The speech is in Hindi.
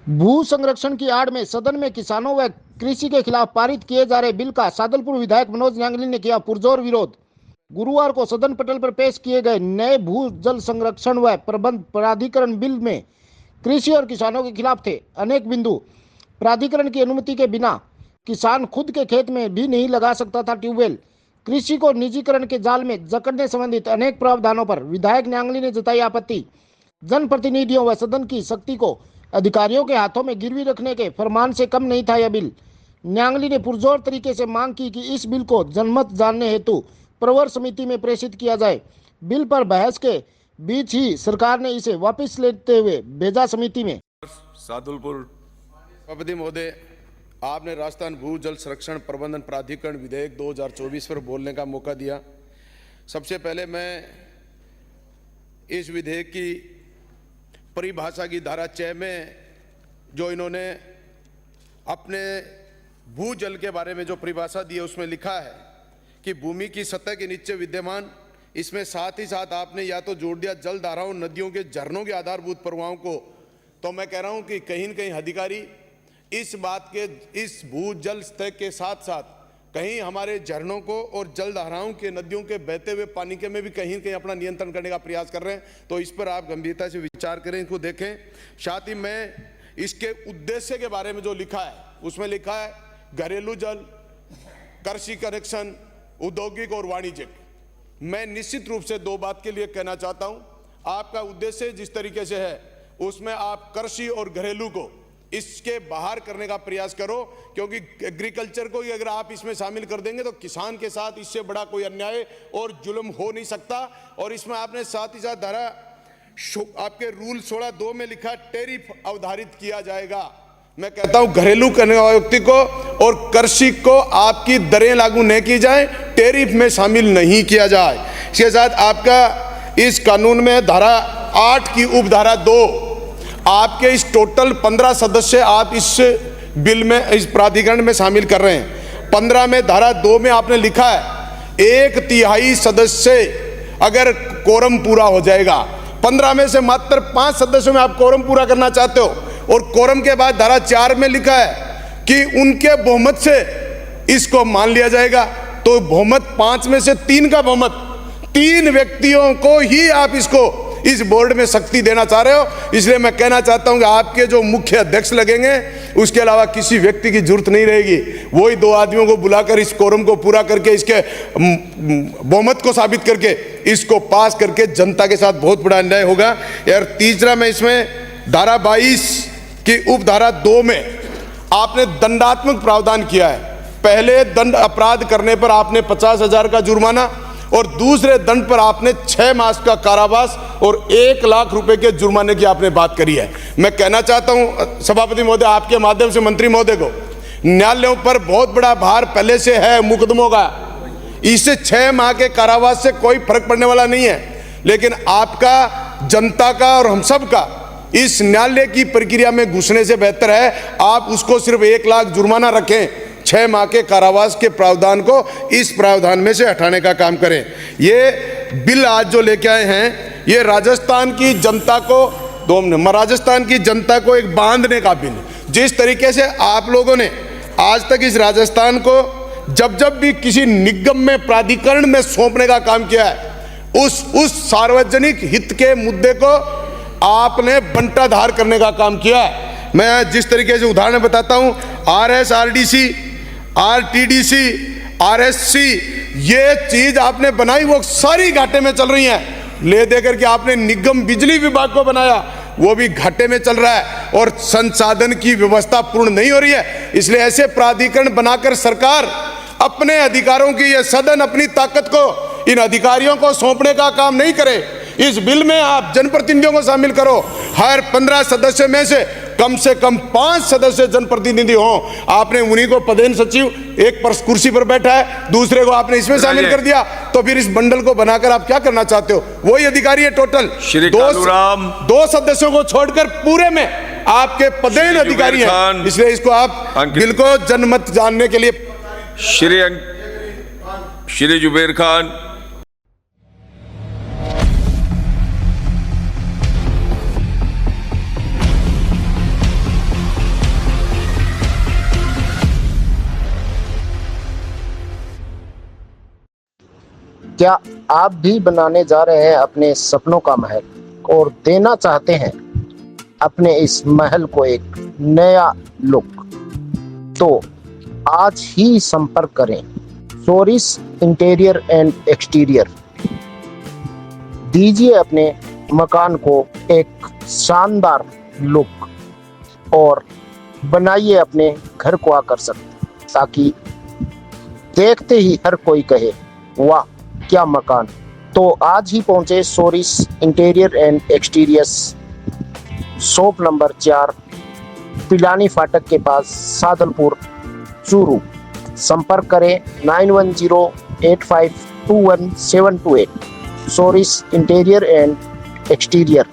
भू संरक्षण की आड़ में सदन में किसानों व कृषि के खिलाफ पारित किए जा रहे बिल का सादलपुर विधायक मनोज न्यांगली ने किया पुरजोर विरोध। गुरुवार को सदन पटल पर पेश किए गए नए भू जल संरक्षण व प्रबंध प्राधिकरण बिल में कृषि और किसानों के खिलाफ थे अनेक बिंदु। प्राधिकरण की अनुमति के बिना किसान खुद के खेत में भी नहीं लगा सकता था ट्यूबवेल। कृषि को निजीकरण के जाल में जकड़ने संबंधित अनेक प्रावधानों पर विधायक न्यांगली ने जताई आपत्ति। जनप्रतिनिधियों व सदन की शक्ति को अधिकारियों के हाथों में गिरवी रखने के फरमान से कम नहीं था यह बिल। न्यांगली ने पुरजोर तरीके से मांग की कि इस बिल को जनमत जानने हेतु प्रवर समिति में प्रेषित किया जाए। बिल पर बहस के बीच ही सरकार ने इसे वापस लेते हुए भेजा समिति में। सादुलपुर सभापति महोदय, आपने राजस्थान भू जल संरक्षण प्रबंधन प्राधिकरण विधेयक 2024 पर बोलने का मौका दिया। सबसे पहले मैं इस विधेयक की परिभाषा की धारा 6 में जो इन्होंने अपने भूजल के बारे में जो परिभाषा दी है उसमें लिखा है कि भूमि की सतह के नीचे विद्यमान, इसमें साथ ही साथ आपने या तो जोड़ दिया जल धाराओं, नदियों के झरनों के आधारभूत प्रवाहों को। तो मैं कह रहा हूं कि कहीं न कहीं अधिकारी इस बात के, इस भूजल सतह के साथ साथ कहीं हमारे झरनों को और जल धाराओं के, नदियों के बहते हुए पानी के में भी कहीं न कहीं अपना नियंत्रण करने का प्रयास कर रहे हैं। तो इस पर आप गंभीरता से विचार करें, इनको देखें। साथ ही मैं इसके उद्देश्य के बारे में जो लिखा है उसमें लिखा है घरेलू जल, कृषि कनेक्शन, औद्योगिक और वाणिज्यिक। मैं निश्चित रूप से दो बात के लिए कहना चाहता हूं। आपका उद्देश्य जिस तरीके से है उसमें आप कृषि और घरेलू को इसके बाहर करने का प्रयास करो, क्योंकि एग्रीकल्चर को अगर आप इसमें शामिल कर देंगे तो किसान के साथ इससे बड़ा कोई अन्याय और जुल्म हो नहीं सकता। और इसमें आपने साथ ही साथ धारा आपके रूल 16(2) में लिखा टैरिफ अवधारित किया जाएगा। मैं कहता हूं घरेलू करने वाले व्यक्ति को और कृषि को आपकी दरें लागू नहीं की जाए, टैरिफ में शामिल नहीं किया जाए। इसके साथ आपका इस कानून में धारा 8 की उपधारा 2, आपके इस टोटल 15 सदस्य आप इस बिल में, इस प्राधिकरण में शामिल कर रहे हैं। 15 में धारा 2 में आपने लिखा है 1/3 सदस्य अगर कोरम पूरा हो जाएगा। 15 में से मात्र 5 सदस्यों में आप कोरम पूरा करना चाहते हो। और कोरम के बाद धारा 4 में लिखा है कि उनके बहुमत से इसको मान लिया जाएगा। तो बहुमत 5 में से 3 का बहुमत, 3 व्यक्तियों को ही आप इसको इस बोर्ड में शक्ति देना चाह रहे हो। इसलिए मैं कहना चाहता हूं कि आपके जो मुख्य अध्यक्ष लगेंगे उसके अलावा किसी व्यक्ति की जरूरत नहीं रहेगी। वही 2 आदमियों को बुलाकर इस कोरम को पूरा करके, इसके बहुमत को साबित करके इसको पास करके जनता के साथ बहुत बड़ा अन्याय होगा। और तीसरा, मैं इसमें धारा 22 की उपधारा 2 में आपने दंडात्मक प्रावधान किया है। पहले दंड अपराध करने पर आपने 50,000 का जुर्माना और दूसरे दंड पर आपने 6 मास का कारावास और 1 लाख रुपए के जुर्माने की आपने बात करी है। मैं कहना चाहता हूं सभापति महोदय, आपके माध्यम से मंत्री महोदय को, न्यायालयों पर बहुत बड़ा भार पहले से है मुकदमों का। इससे 6 माह के कारावास से कोई फर्क पड़ने वाला नहीं है। लेकिन आपका, जनता का और हम सब का इस न्यायालय की प्रक्रिया में घुसने से बेहतर है आप उसको सिर्फ 1 लाख जुर्माना रखें, 6 माह के कारावास के प्रावधान को इस प्रावधान में से हटाने का काम करें। ये बिल आज जो लेके आए हैं ये राजस्थान की जनता को, राजस्थान की जनता को एक बांधने का बिल। जिस तरीके से आप लोगों ने आज तक इस राजस्थान को जब भी किसी निगम में, प्राधिकरण में सौंपने का काम किया है, उस सार्वजनिक हित के मुद्दे को आपने बंटाधार करने का काम किया है। मैं जिस तरीके से उदाहरण बताता हूं, RSRDC, RTDC, RSC, ये चीज आपने बनाई वो सारी घाटे में चल रही हैं। ले दे करके आपने निगम बिजली विभाग को बनाया, वो भी घाटे में चल रहा है और संसाधन की व्यवस्था पूर्ण नहीं हो रही है। इसलिए ऐसे प्राधिकरण बनाकर सरकार अपने अधिकारों की, ये सदन अपनी ताकत को इन अधिकारियों को सौंपने का काम नहीं करे। इस बिल में आप जनप्रतिनिधियों को शामिल करो। हर 15 सदस्य में से कम 5 सदस्य जनप्रतिनिधि हों। आपने उन्हीं को प्रधान सचिव, एक पर कुर्सी पर बैठा है, दूसरे को आपने इसमें शामिल कर दिया। तो फिर इस बंडल को बनाकर आप क्या करना चाहते हो? वही अधिकारी है टोटल, 2 सदस्यों को छोड़कर पूरे में आपके प्रधान अधिकारी हैं। इसलिए इसको आप बिल को जनमत जानने के लिए श्री जुबेर खान। क्या आप भी बनाने जा रहे हैं अपने सपनों का महल और देना चाहते हैं अपने इस महल को एक नया लुक? तो आज ही संपर्क करें सोरिस इंटीरियर एंड एक्सटीरियर। दीजिए अपने मकान को एक शानदार लुक और बनाइए अपने घर को आकर्षक, ताकि देखते ही हर कोई कहे वाह क्या मकान। तो आज ही पहुंचे Soris interior and exteriors, shop number 4, Pilani फाटक के पास, सादलपुर, चूरू। संपर्क करें 9108521728। Soris interior and exterior.